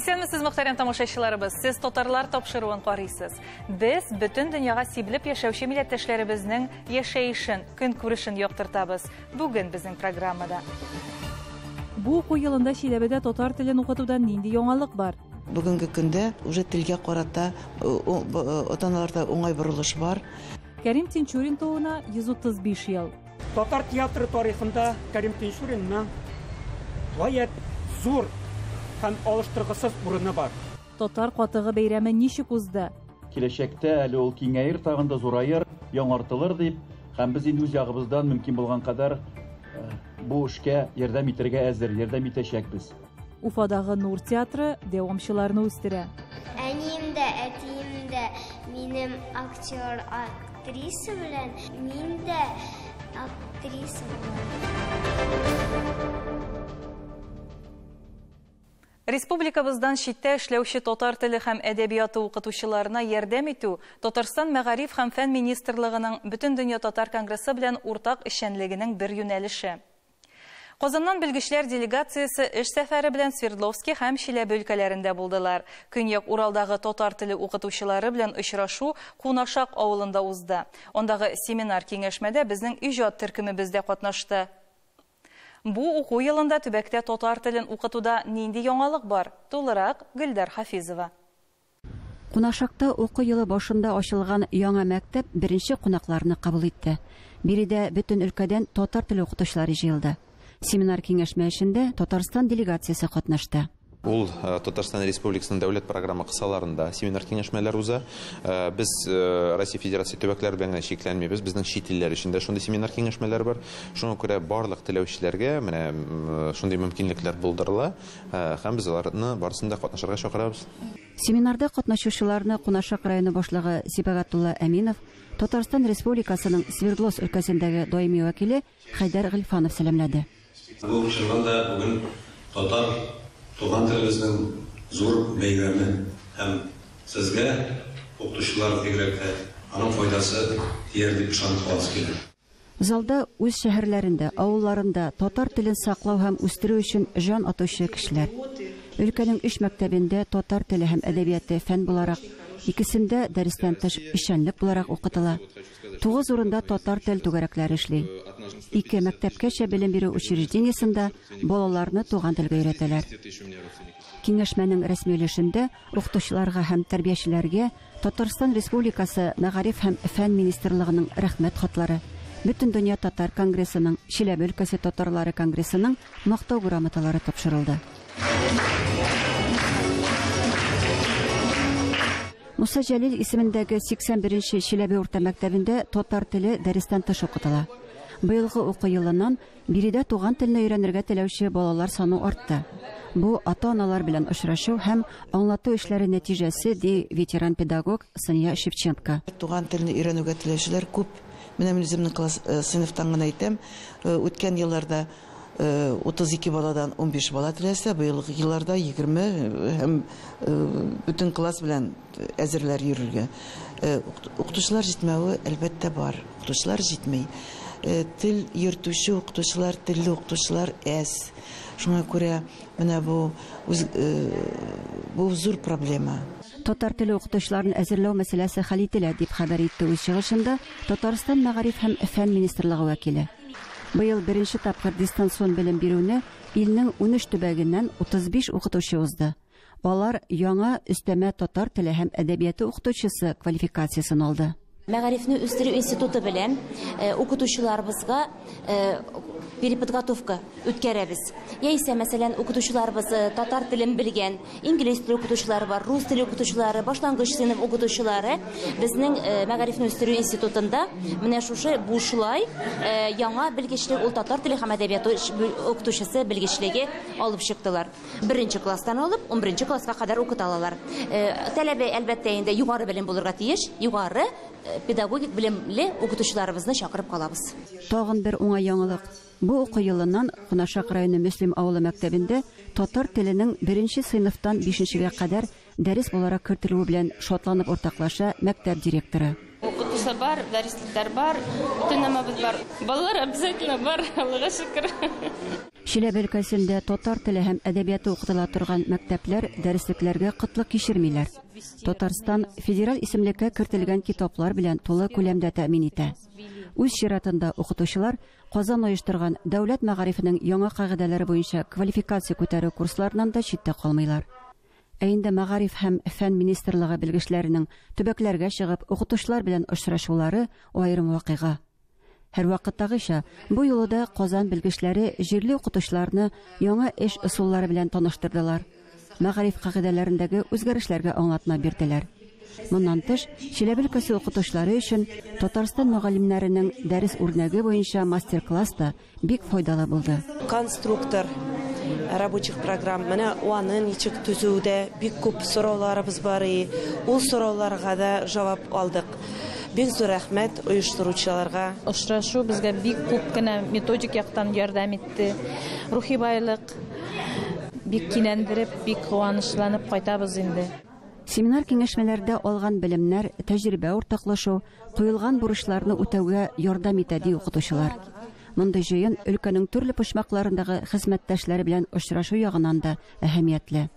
Исәнмесез, мөхтәрәм тамашачыларыбыз, сез татарлар тапшыруын карыйсыз. Без бөтен дөньяга сибелеп яшәүче милләттәшләребезнең яшәешен, көнкүрешен яктыртабыз. Бүген безнең программада. Бу уку елында Чиләбедә татар телен укытудан нинди яңалык бар? Бүгенге көндә уже телгә карата ата-аналарда уңай борылыш бар. Кәрим Тинчурин тууына 135 ел. Татар театры тарихында Кәрим Тинчуринның гаять зур һәм алыштыргысыз урыны бар. Татар катыгы бәйрәме ничек узды? Киләчәктә әле ул киңәер, тагында зурайыр, яңартылыр дип, һәм без инде үз ягыбыздан мөмкин булган кадәр бу эшкә ярдәм итәргә әзер, ярдәм итәчәкбез. Уфадагы Нур театры дәвамчыларны үстерә. Әнием дә, әтием дә минем актер, актриса белән, мин дә актриса булам. Республикабыздан читтә эшләүче татар теле һәм әдәбияты укытучыларына ярдәм итү Татарстан Мәгариф һәм фән министрлыгының Бөтен дөнья татар конгрессы белән уртак эшчәнлегенең бер юнәлеше. Казаннан белгечләр делегациясе эш сәфәре белән Свердловский һәм Чиләбе өлкәләрендә булдылар. Көньяк Уралдагы татар теле укытучылары белән очрашу Кунашак авылында узды. Ондагы семинар киңәшмәдә безнең иҗат төркемебез дә катнашты. Бу уку елында төбәктә татар телен укытуда нинди яңалык бар? Тулырак Гөлдар Хафизова. Кунашакта уку елы башында ачылган яңа мәктәп беренче кунакларны кабул итте. Биредә бөтен өлкәдән татар теле укытучылары җыелды. Семинар киңәшмәсендә Татарстан делегациясе катнашты. Ул Татарстан Республикасының дәүләт программа кысаларында семинар киңәшмәләр уза. Без Россия Федерация төбәкләре белән шикләнмибез. Безнең чит илләр өчен шундый семинар киңәшмәләр бар. Шуңа күрә барлык теләүчеләргә менә шундый мөмкинлекләр булдырыла. Һәм без аларны барысында катнашырга чакырабыз. Семинарда катнашучыларны Кунашак районы башлыгы Сибагатулла Әминов, Татарстан Республикасының Свердловск өлкәсендәге даими вәкиле Хайдар Гыйльфанов сәламләде. Бу чорда бүген татар туган телебезнең зур бәйрәме һәм сезгә укытучылар бигрәк аның файдасы тияр дип ышанып калабыз килә. Залда үз шәһәрләрендә, авылларында татар телен саклау һәм үстерү өчен җан атучы кешеләр. Өлкәнең 3 мәктәбендә татар теле һәм әдәбияты фән буларак, икесендә дәрестән тыш эшчәнлек буларак укытыла. 9 урында татар тел түгәрәкләре эшли. 2 мәктәпкәчә белем бирү учреждениесендә балаларны туган телгә өйрәтәләр. Киңәшмәнең рәсми өлешендә укытучыларга һәм тәрбиячеләргә Татарстан Республикасы Мәгариф һәм фән министрлыгының рәхмәт хатлары, Бөтен дөнья татар конгрессының, Чиләбе өлкәсе татарлары конгрессының мактау грамоталары тапшырылды. Муса Җәлил исемендәге 81-нче Чиләбе урта мәктәбендә татар теле дәрестән тыш укытыла. Быелгы уку елыннан биредә туган телне өйрәнергә теләүче балалар саны артты. Бу ата-аналар белән очрашу һәм аңлату эшләре нәтиҗәсе ди ветеран педагог Сания Шевченко. Туган телне өйрәнүгә теләүчеләр күп. Менә үземнең класс сыйныфтан гына әйтәм, үткән елларда 32 баладан 15 бала теләсә, быелгы елларда 20 һәм бөтен класс белән әзерләр йөрергә. Укытучылар җитмәве әлбәттә бар. Укытучылар җитмәй. Тел йөртүче укытучылар, телле укытучылар әз. Шуңа күрә менә бу зур проблема. Татар теле укытучыларын әзерләү мәсьәләсе хәл ителә дип хәбәр итте үз чыгышында Татарстан Мәгариф һәм фән министрлыгы вәкиле. Быел беренче тапкыр дистанцион белем бирүне илнең 13 төбәгеннән 35 укытучы узды. Алар яңа өстәмә татар теле һәм әдәбияты укытучысы квалификациясын алды. Мәгарифне үстерү институты белән укытучыларыбызга переподготовка үткәрәбез. Яисә, мәсәлән, укытучыларыбыз татар телен белгән, инглиз теле укытучылары бар, рус теле укытучылары, башлангыч сыйныф укытучылары безнең Мәгарифне үстерү институтында менә шушы бушлай яңа белгечлек ул татар теле һәм әдәбияты укытучысы белгечлеге алып чыктылар. 1-нче класстан алып 11-нче класска кадәр укыталар. Таләбе әлбәттә инде югары белем булырга тиеш, югары педагогик белемле укытучыларыбызны чакырып калабыз. Тагын бер уңай яңалык. Бу уку елыннан Кунашак районы Мөслим авылы мәктәбендә татар теленең 1-нче сыйныфтан 5-нчегә кадәр дәрес буларак кертелүе белән шатланып уртаклаша мәктәп директоры. Укытучы укытучы бар, дәреслектәр бар, бүтән нәмәбез бар. Балалар обязательно бар, Аллага шөкер. Чиләбе өлкәсендә татар теле һәм әдәбияты укытыла торган мәктәпләр дәреслекләргә кытлык кичермиләр. Татарстан федераль исемлеккә кертелгән китаплар белән тулы күләмдә тәэмин итә. Үз чиратында укытучылар Казан оештырган дәүләт мәгарифенең яңа кагыйдәләре буенча квалификация күтәрү курсларыннан да читтә калмыйлар. Ә инде мәгариф һәм фән министрлыгы белгечләренең төбәкләргә чыгып укытучылар белән очрашулары аерым вакыйга. Һәр вакыттагыча бу юлы да Казан белгечләре җирле укытучыларны яңа эш ысуллары белән таныштырдылар. Мәгариф кагыйдәләрендәге үзгәрешләргә аңлатма бирделәр. Моннан тыш, Чиләбе өлкәсе укытучылары өчен Татарстан мөгаллимнәренең дәрес үрнәге буенча мастер-класс та бик файдалы булды. Конструктор рабочих программ менә аны ничек төзүдә бик күп сорауларыбыз бар. Ул сорауларга да җавап алдык. Бик зур рәхмәт оештыручыларга. Очрашу безгә бик күп кенә методик яктан ярдәм итте. Рухи байлык бик кинәндереп, бик куанычланып кайтабыз инде. Семинар киңәшмәләрдә алган белемнәр, тәҗрибә уртаклашу, куелган бурычларны үтәүгә ярдәм итә ди укытучылар. Мондай җыен өлкәнең төрле почмакларындагы хезмәттәшләре белән очрашу ягыннан да әһәмиятле.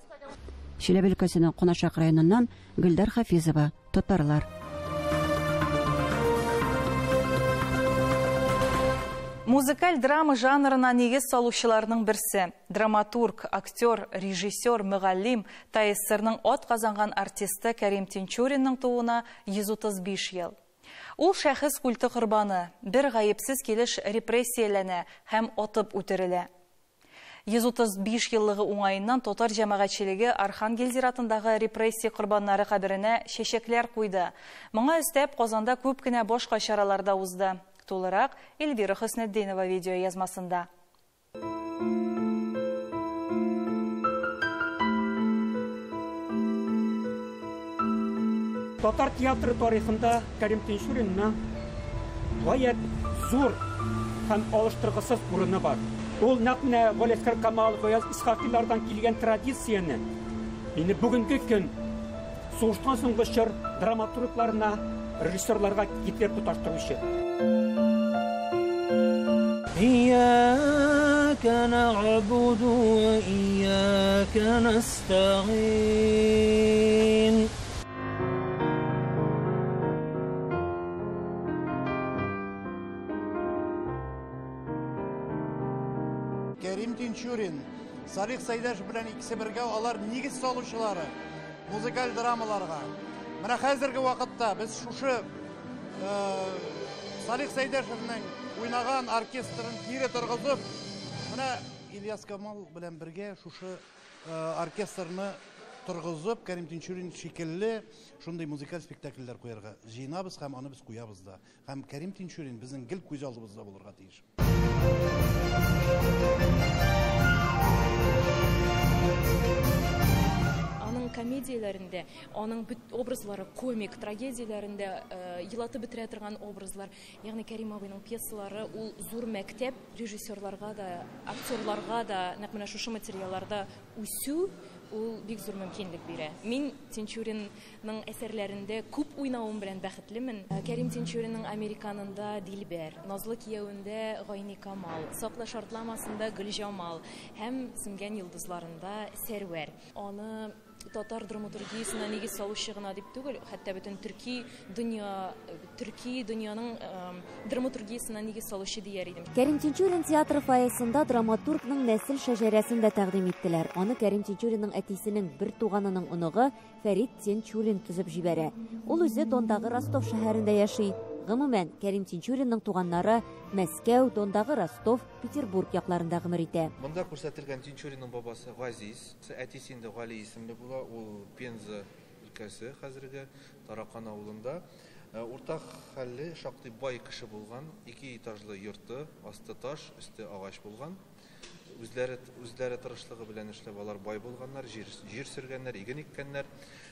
Чиләбе өлкәсенең Кунашак районыннан Гөлдар Хафизова, Татарлар. Музыкаль драма жанрына нигез салучыларның берсе. Драматург, актер, режиссер, мөгаллим, ТССРның ат казанган артисты Кәрим Тинчуринның тууына 135 ел. Ул шәхес культы корбаны, бер гаепсез килеш репрессияләнә һәм атып үтерелә. 135 еллыгы уңаеннан татар җәмәгатьчелеге Архангел зиратындагы репрессия корбаннары каберенә чәчәкләр куйды. Моңа өстәп Казанда күп кенә башка чараларда узды. Тулырак Эльвира Хөснетдинова видео язмасында. Татар театры тарихында Кәрим Тинчуринның гаять зур һәм алыштыргысыз урыны бар. Ул нәкъ Валескар Камалов, Гаяз Исхакилардан килгән традицияне бүгенге көн сугыштан соңгы чор драматургларына, режиссерларга китереп тоташтыручы. إياك نعبد وإياك نستعين Кәрим Тинчурин, Салих Сайдашев белән икесе бергә алар нигез салучылары музыкаль драмаларга. Менә хәзерге вакытта без шушы Салих Сайдашевның уйнаган оркестрын кире торгызып, менә Ильяс Камал белән бергә шушы оркестрны торгызып, Кәрим Тинчурин шикелле шундый музыкаль спектакльләр куярга җыенабыз һәм аны без куябыз да. Һәм Кәрим Тинчурин безнең гел күз алдыбызда булырга тиеш. Комедияләрендә, аның образлары комик, трагедияләрендә елатып бетерә торган образлар, ягъни Кәрим абыйның пьесалары ул зур мәктәп режиссерларга да, актерларга да, нәкъ менә шушы материалларда үсү ул бик зур мөмкинлек бирә. Мин Тинчуринның әсәрләрендә күп уйнавым белән бәхетлемен. Кәрим Тинчуринның Американында Дилбәр, Назлы кияүендә Гайни Камал, Сакла шартламасында Гөлҗамал һәм Сүнгән йолдызларында Сәрвәр. Аны татар драматургиясенә нигез салучы гына дип түгел, хәтта бөтен төрки дөньяның драматургиясенә нигез салучы дияр идем. Кәрим Тинчурин театры фойесында драматургның нәсел шәҗәрәсен дә тәкъдим иттеләр. Аны Кәрим Тинчуринның әтисенең бер туганының оныгы Фәрит Тинчурин төзеп җибәрә. Ул үзе Дондагы Ростов шәһәрендә яши. Гомумән, Кәрим Тинчуринның туганнары Мәскәү, Дондагы Ростов, Петербург якларында гомер итә. Монда күрсәтелгән Тинчуринның бабасы Газиз, әтисе инде Гали исемле була, ул Пенза өлкәсе хәзерге Таракан авылында. Уртак хәлле шактый бай кеше булган, 2 этажлы йорты, асты таш, өсте агач булган. Үзләре тырышлыгы белән эшләп алар бай булганнар, җир сөргәннәр, иген иккәннәр.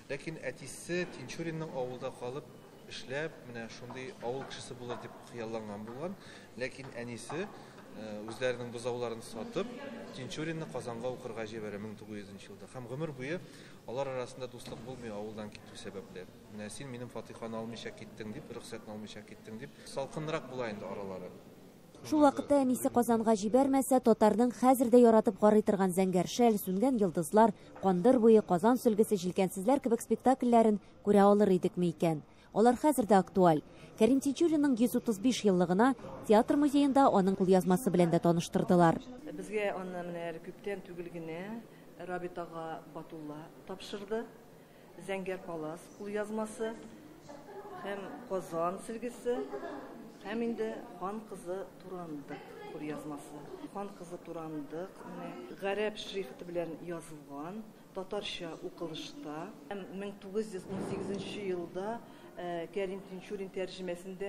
Ләкин әтисе Тинчуринның авылда калып эшләп, менә шундый авыл кешесе булыр дип хыялланган булган. Ләкин әнисе үзләренең бозауларын сатып, Тинчуринны Казанга укырга җибәрә 1900 елда. Һәм гомер буе алар арасында дуслык булмый, авылдан китү сәбәпләр. Менә син минем Фатиханы алмыйча киттең дип, рөхсәтне алмыйча киттең дип, салкынрак була инде аралары. Шул вакытта әнисе Казанга җибәрмәсә, татарның хәзер дә яратып карый торган Зәңгәр шәл, Сүнгән йолдызлар, Кандыр буе, Казан сөлгесе, Җилкәнсезләр кебек спектакльләрен күрә алыр идекме икән? Алар хәзер дә актуаль. Кәрим Тинчуринның 135 еллыгына театр музеенда аның кулъязмасы белән дә таныштырдылар. Безгә аны менә күптән түгел генә Рабитага Батулла тапшырды. Зәңгәр палас кулъязмасы һәм Казан сөлгесе һәм инде Хан кызы Турандык кулъязмасы. Хан кызы Турандык менә гарәп шрифты белән язылган, татарча укылышта. 1918 елда Кәрим Тинчурин тәрҗемәсендә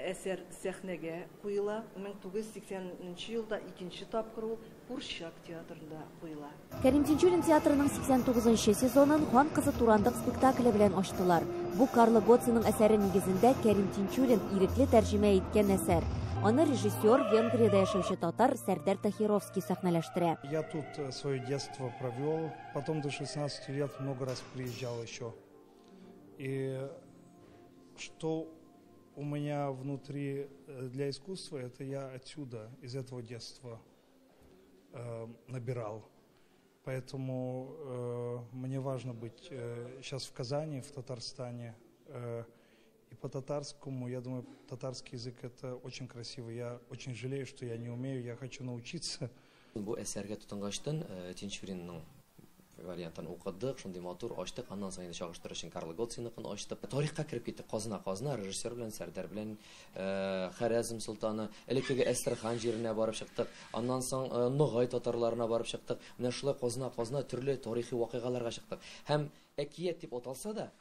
әсәр сәхнәгә куела. 1980 елда икенче тапкыр ул Курчак театрында куела. Кәрим Тинчурин театрының 89-нчы сезонын Хан кызы Турандык спектакле белән ачтылар. Бу Карло Гоццинның әсәре нигезендә Кәрим Тинчурин ирекле тәрҗемә иткән әсәр. Аны режиссер, Венгриядә яшәүче татар Сәрдар Тахировский сәхнәләштерә. Я тут свое детство провел, потом до 16 лет много раз приезжал еще. И что у меня внутри для искусства, это я отсюда, из этого детства набирал. Поэтому мне важно быть сейчас в Казани, в Татарстане. И по-татарскому, я думаю, татарский язык это очень красиво. Я очень жалею, что я не умею, я хочу научиться. Бу әсәргә тотынгаштан Тинчуринның вариантын укыдык, шундый матур ачтык, аннан соң инде чагыштырыр өчен Карло Гоццинныкын ачтык. Тарихка кирип киттек, казына режиссер белән, Сәрдар белән, Хорезм Султаны, элеккеге Әстерхан җиренә барып чыктык. Аннан соң Ногай татарларына барып чыктык. Менә шулай казына төрле тарихи вакыйгаларга чыктык. Һәм әкият дип аталса да,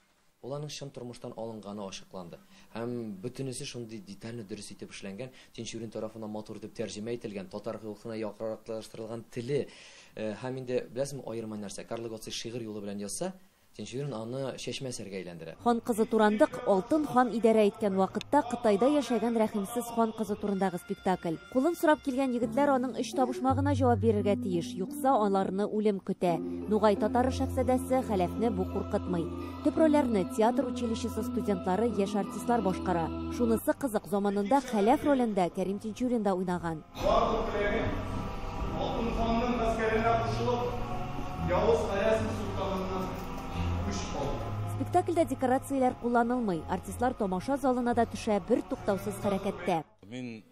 уларның чын тормыштан алынганы ачыкланды. Һәм бөтенесе шундый детальны дөрес итеп эшләнгән, Тинчурин тарафыннан матур дип тәрҗемә ителгән, татар халкына якынраклаштырылган теле. Һәм инде беләсезме аерма нәрсә, Карло Гоццин шигырь юлы белән язса, Тинчурин аны чәчмә сәргә әйләндерә. Хан кызы Турандык алтын хан идарә иткән вакытта Кытайда яшәгән рәхимсез хан кызы турындагы спектакль. Кулын сорап килгән егетләр аның эш табышмагына җавап бирергә тиеш, юкса аларны үлем көтә. Нугай татары шәхсәдәсе хәләфне бу куркытмый. Төп рольләрне театр училищесы студентлары, яшь артистлар башкара. Шунысы кызык, заманында хәләф ролендә Кәрим Тинчурин да уйнаган. Алтын ханның гаскәренә кушылып, Явыз Хорезм Султанына күч алды. Спектакльдә декорацияләр кулланылмый, артистлар тамаша залына да төшә бер туктаусыз хәрәкәттә. Мин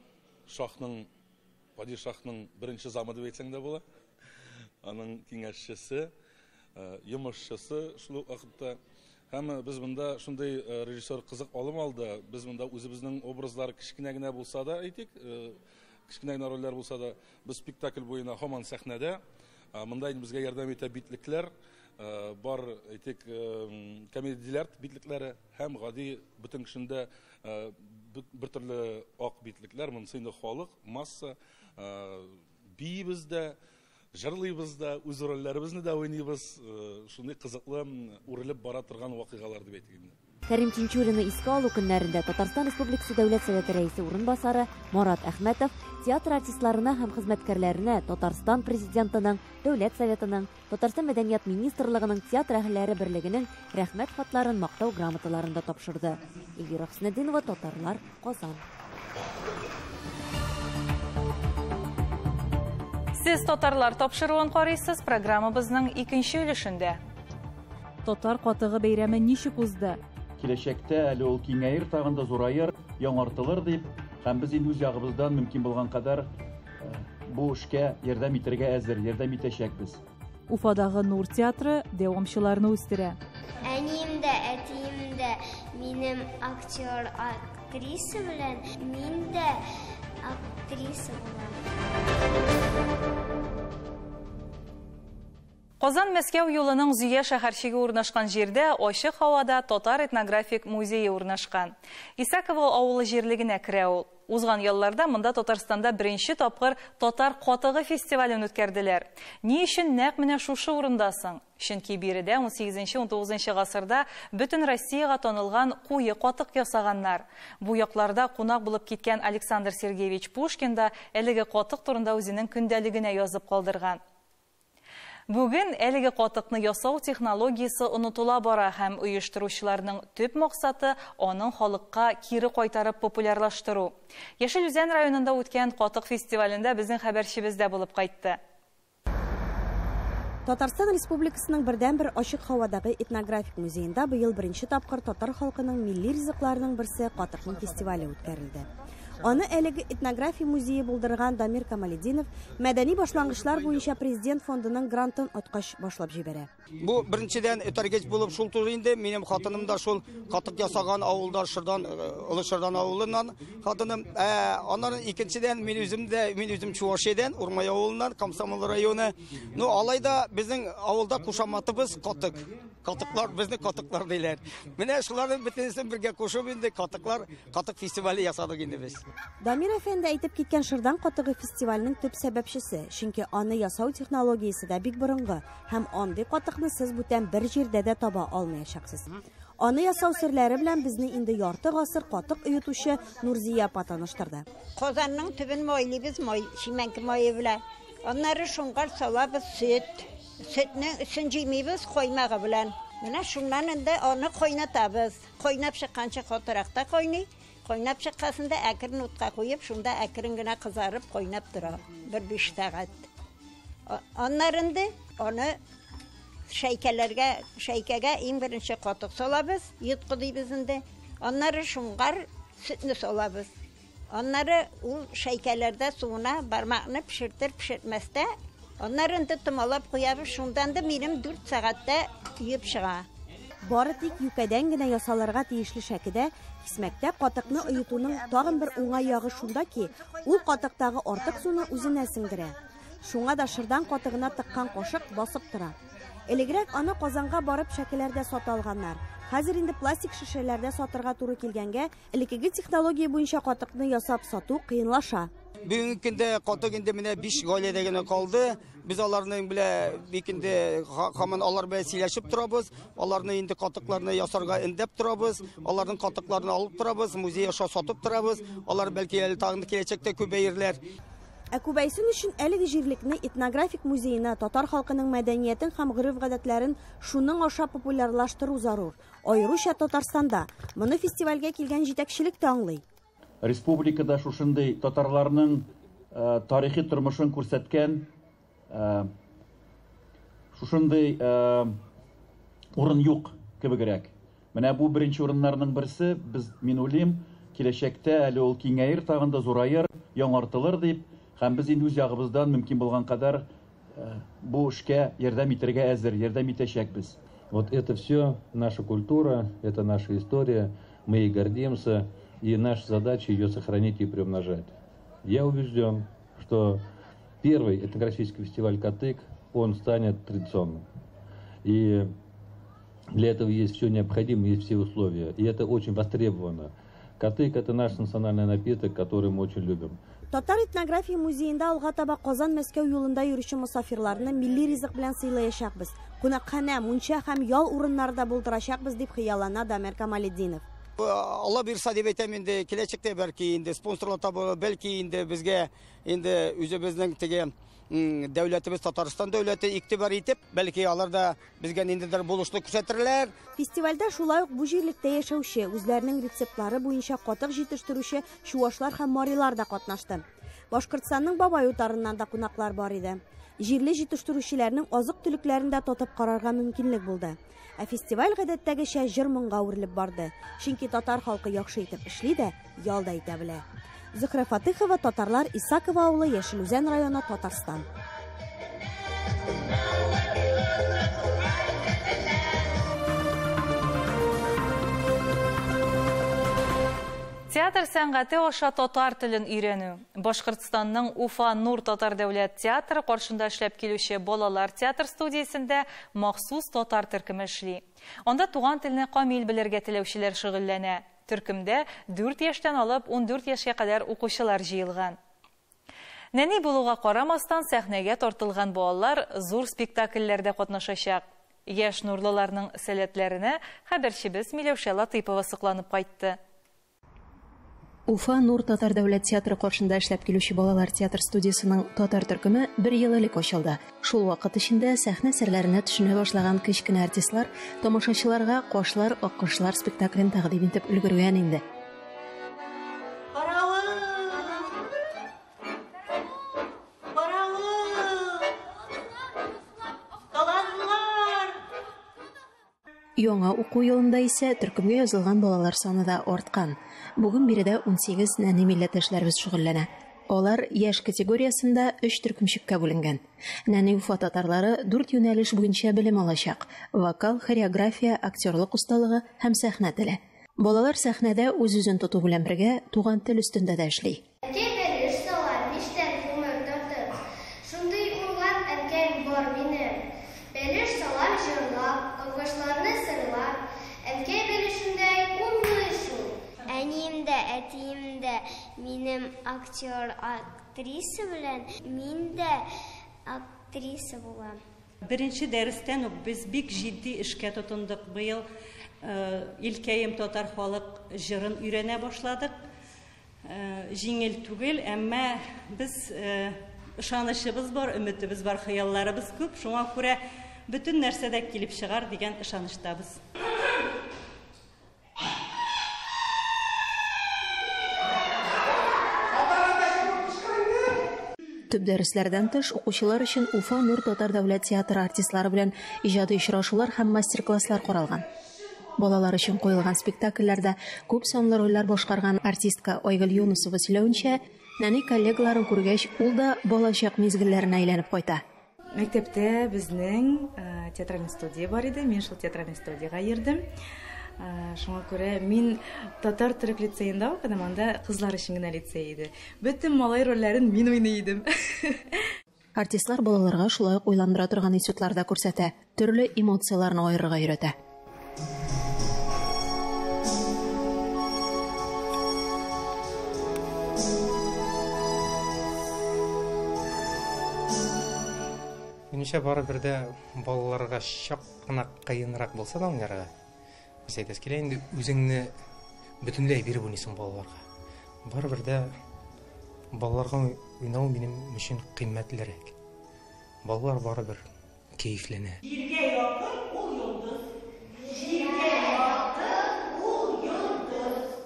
падишахның беренче замы дип әйтсәң дә була. Аның киңәшчесе, йомышчысы шул вакытта. Һәм без монда шундый режиссер кызык алым алды. Без монда үзебезнең образлар кичкенә генә булса да, әйтик, кичкенә генә рольләр булса да, без спектакль буена һаман сәхнәдә. Монда безгә ярдәм итә битлекләр, бар, әйтик, комедияләр битлекләре һәм гади бөтен кешендә бер төрле ак битлекләр, монысы инде халык, масса, биебез дә, җырлыйбыз да, үз рольләребезне дә уйныйбыз, шундый кызыклы үрелеп бара торган вакыйгалар дип әйтик. Кәрим Тинчуринны искә алу көннәрендә Татарстан Республикасы Дәүләт Советы рәисе урынбасары Марат Әхмәтов театр артистларына һәм хезмәткәрләренә Татарстан президентының, Дәүләт Советының, Татарстан Мәдәният министрлыгының театр әһелләре берлегенең рәхмәт хатларын мактау грамоталарында тапшырды. Эльвира Хөснетдинова, Татарлар, Казан. Сез татарлар тапшыруын карыйсыз, программабызның икенче өлешендә. Татар катыгы бәйрәме ничек узды? Киләчәктә әле ул киңәер, тагында зурайыр, яңартылыр дип, һәм без инде үз ягыбыздан мөмкин булган кадәр бу эшкә ярдәм итәргә әзер, ярдәм итәчәкбез. Уфадагы Нур театры дәвамчыларны үстерә. Әнием дә, әтием дә минем актер, актриса белән, мин дә актриса булам. Казан-Мәскәү юлының Зөя шәһәрчеге урнашкан җирдә ачык һавада татар этнографик музее урнашкан. Исаково авылы җирлегенә керә ул. Узган елларда монда Татарстанда беренче тапкыр татар катыгы фестивален үткәрделәр. Ни өчен нәкъ менә шушы урындасың? Чөнки биредә 18-19 гасырда бөтен Россияга танылган куе катык ясаганнар. Бу якларда кунак булып киткән Александр Сергеевич Пушкин да әлеге катык турында үзенең көндәлегенә язып калдырган. Бүген әлеге катыкны ясау технологиясы онытыла бара һәм оештыручыларның төп максаты аның халыкка кире кайтарып популярлаштыру. Яшел Үзән районында үткән катык фестивалендә безнең хәбәрчебез дә булып кайтты. Татарстан Республикасының бердән-бер ачык һавадагы этнографик музеенда быел беренче тапкыр татар халкының милли ризыкларының берсе катыкның фестивале үткәрелде. Аны әлеге этнография музее булдырган Дамир Камалетдинов мәдәни башлангычлар буенча президент фондының грантын аткач башлап җибәрә. Бу беренчедән этәргеч булып шул туры инде. Минем хатыным да шул катык ясаган авылдашлардан, Улышырдан авылыннан хатыным. Аннан икенчедән мин үзем Чувашиядән, Урмай авылыннан, Комсомол районы. Ну алайда безнең авылда кушаматыбыз катык. Катыклар безне катыклар диләр. Менә шуларның бөтенесен бергә кушып инде катык фестивале ясадык инде без. Дамир әфәнде әйтеп киткән Шырдан катыгы фестиваленең төп сәбәпчесе, чөнки аны ясау технологиясе дә бик борынгы һәм андый катыкны сез бүтән бер җирдә дә таба алмаячаксыз. Аны ясау серләре белән безне инде ярты гасыр катык оютучы Нурзия апа таныштырды. Казанның төбен майлыбыз, чимәнке мае белән. Аннары шуңгар салабыз Sütнең өчен җыймыйбыз коймагы белән. Менә шуннан инде аны кайнатабыз. Кайнап чыкканча катыракта кайный. Кайнап чыккасында әкрен утка куеп, шунда әкрен генә кызарып кайнап тора. 1-5 сәгать. Аннарында аны шәйкәгә иң беренче катык салабыз, йоткыдыйбыз инде. Аннары шуңгар сөтне салабыз. Аннары ул шәйкәләрдә суына бармакны пешертмәстә Onların tımалап куябыз, шундан да минем 4 сәгатьтә киеп чыга. Бары тик юкәдән генә ясаларга тиешле шәкедә кисмәктә катыкны оютуның тагын бер уңай ягы шунда ки, ул катыктагы артык суны үзенә сеңдерә. Шуңа да Шырдан катыгына тыккан кашык басып тора. Элегрәк аны Казанга барып шәкеләрдә саталганнар. Хәзер инде пластик шешәләрдә сатырга туры килгәнгә, элекеге технология буенча катыкны ясап сату кыенлаша. Бүгенге көндә катык инде менә 5 гаиләдә генә калды. Без аларның белән бик инде һаман алар белән сөйләшеп торабыз. Аларны инде катыкларны ясарга индәп торабыз. Аларның катыкларны алып торабыз, музей аша сатып торабыз. Алар бәлки әле тагын киләчәктә күбәерләр. Күбәйсен өчен әлеге җирлекне этнографик музеена татар халкының мәдәниятен һәм гореф-гадәтләрен шуның аша популярлаштыру зарур. Аеруча Татарстанда моны фестивальгә килгән җитәкчелек тә аңлый. Республикада шушындый татарларның тарихи тормышын күрсәткән шушындый урын юк кебегрәк. Менә бу беренче урыннарның берсе, мин уйлыйм, киләчәктә әле ул киңәер, тагын да зурайыр, яңартылыр дип, һәм без инде үз ягыбыздан мөмкин булган кадәр бу эшкә ярдәм итәргә әзер, ярдәм итәчәкбез. Вот это все наша культура, это наша история, мы ей гордимся. И наша задача ее сохранить и приумножать. Я убежден, что первый этнографический фестиваль «Катык», он станет традиционным. И для этого есть все необходимое, есть все условия. И это очень востребовано. Катык – это наш национальный напиток, который мы очень любим. Татар этнография музеенда алга таба Казан-Мәскәү юлында йөрүче мусафирларны милли ризык белән сыйлаячакбыз. Кунакхана, мунча һәм ял урыннарында булдырачакбыз дип хыяллана Дамир Камалетдинов. Allah birsa дип әйтәм инде, киләчәктә бәлки инде спонсорлар табылыр, бәлки инде безгә инде үзебезнең теге дәүләтебез Татарстан дәүләте игътибар итеп, бәлки алар да безгә ниндидер булышлык күрсәтерләр. Фестивальдә шулай ук бу җирлектә яшәүче, үзләренең рецептлары буенча катык җитештерүче чуашлар һәм марилар да катнашты. Башкортстанның Бабай утарыннан да кунаклар бар иде. Җирле җитештерүчеләрнең азык-төлекләрен дә тотып карарга мөмкинлек булды. Фестиваль гадәттәгечә җыр-моңга үрелеп барды. Чөнки татар халкы яхшы итеп эшли дә, ял да итә белә. Зөһрә Фатыйхова, Татарлар, Исакова авылы, Яшел Үзән районы, Татарстан. Театр сәнгате аша татар телен өйрәнү. Башкортстанның Уфа Нур татар дәүләт театры каршында эшләп килүче балалар театр студиясендә махсус татар төркеме эшли. Анда туган телне камил белергә теләүчеләр шөгыльләнә. Төркемдә 4 яшьтән алып 14 яшькә кадәр укучылар җыелган. Нәни булуга карамастан сәхнәгә тартылган балалар зур спектакльләрдә катнашачак. Яш нурлыларның сәләтләренә хәбәрчебез Миләүшә Латыйпова сыкланып кайтты. Уфа Нур Татар дәүләт театры каршында эшләп килүче балалар театр студиясының татар төркеме 1 ел элек ачылды. Шул вакыт эчендә сәхнә серләренә төшенә башлаган кечкенә артистлар тамашачыларга Кашлар, Аккошлар спектаклен тәкъдим итеп өлгергән инде. Яңа уку елында исә төркемгә язылган балалар саны да арткан. Бүген биредә 18 нәни милләттәшләребез шөгыльләнә. Алар яшь категориясында 3 төркемчеккә бүленгән. Нәни Уфа татарлары 4 юнәлеш буенча белем алачак: вокал, хореография, актерлык усталыгы һәм сәхнә теле. Балалар сәхнәдә үз-үзен тоту белән бергә туган тел өстендә дә эшли. Әтием дә минем актер, актриса белән, мин дә актриса булам. Беренче дәрестән үк без бик җитди эшкә тотындык. Быел Илкәем татар халык җырын өйрәнә башладык. Җиңел түгел, әмма без ышанычыбыз бар, өметебез бар, хыялларыбыз күп. Шуңа күрә бөтен нәрсәдә килеп чыгар дигән ышаныштабыз. Төп дәресләрдән тыш, укучылар өчен Уфа Нур Татар дәүләт театры артистлары белән иҗади очрашулар һәм мастер-класслар каралган. Балалар өчен куелган спектакльләрдә күп санлы рольләр башкарган артистка Айгөл Юнусова сөйләүенчә, нәни коллегаларын күргәч, ул да балачак мизгелләренә әйләнеп кайта. Мәктәптә безнең театральный студия бар иде, мин шул театральный студияга йөрдем. Шуңа күрә мин татар төрек лицейында укыдым, анда кызлар өчен генә лицей иде. Бөтен малай рольләрен мин уйный идем. Артистлар балаларга шулай ук уйландыра торган институтларда күрсәтә, төрле эмоцияларны аерырга өйрәтә. Минемчә барыбер дә балаларга чак кына кыенрак булса да уйнарга. Biz әйтәс килә инде үзеңне бөтенләй биреп уйныйсың балаларга. Барыбер дә балаларга уйнау минем өчен кыйммәтлерәк. Балалар барыбер кәефләнә. Җиргә якын ул йолдыз. Җиргә якын ул йолдыз.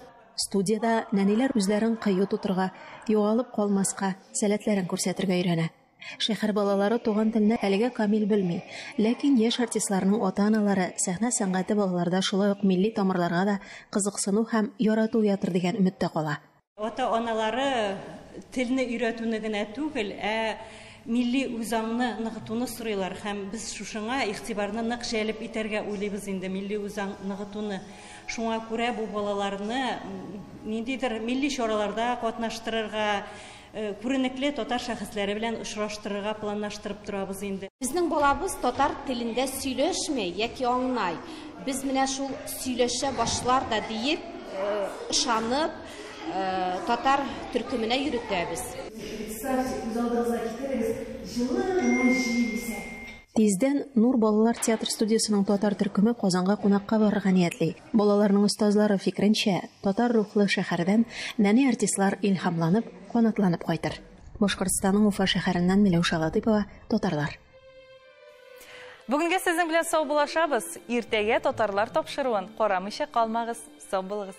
Студияда нәниләр үзләрен кыю тутырга, югалып калмаска, сәләтләрен күрсәтергә өйрәнә. Шәһәр балалары туган телне әлегә камил белми, ләкин яшь артистларның ата-аналары сәхнә сәнгате балаларда шулай ук милли тамырларга да кызыксыну һәм ярату ятыр дигән өметтә кала. Ата-аналары телне өйрәтүне генә түгел, милли үзаңны ныгытуны сорыйлар һәм без шушыңа игътибарны нык җәлеп итәргә уйлыйбыз инде, милли үзаң ныгытуны. Шуңа күрә бу балаларны ниндидер милли чараларда катнаштырырга, күренекле татар шәхесләре белән очраштырырга планлаштырып торабыз инде. Безнең балабыз татар телендә сөйләшмәй яки аңлай. Без менә шул сөйләшә башлар да диеп, ышанып, татар төркеменә йөртәбез. Тиздән Нур балалар театр студиясының татар төркеме Казанга кунакка барырга ниятли. Балаларның остазлары фикеренчә, татар рухлы шәһәрдән нәни артистлар илһамланып, канатланып кайтыр. Башкортстанның Уфа шәһәреннән Миләүшә Латыйпова, татарлар. Бүгенгә сезнең белән сау булашабыз. Иртәгә татарлар тапшыруын карамыйча калмагыз. Сау булыгыз.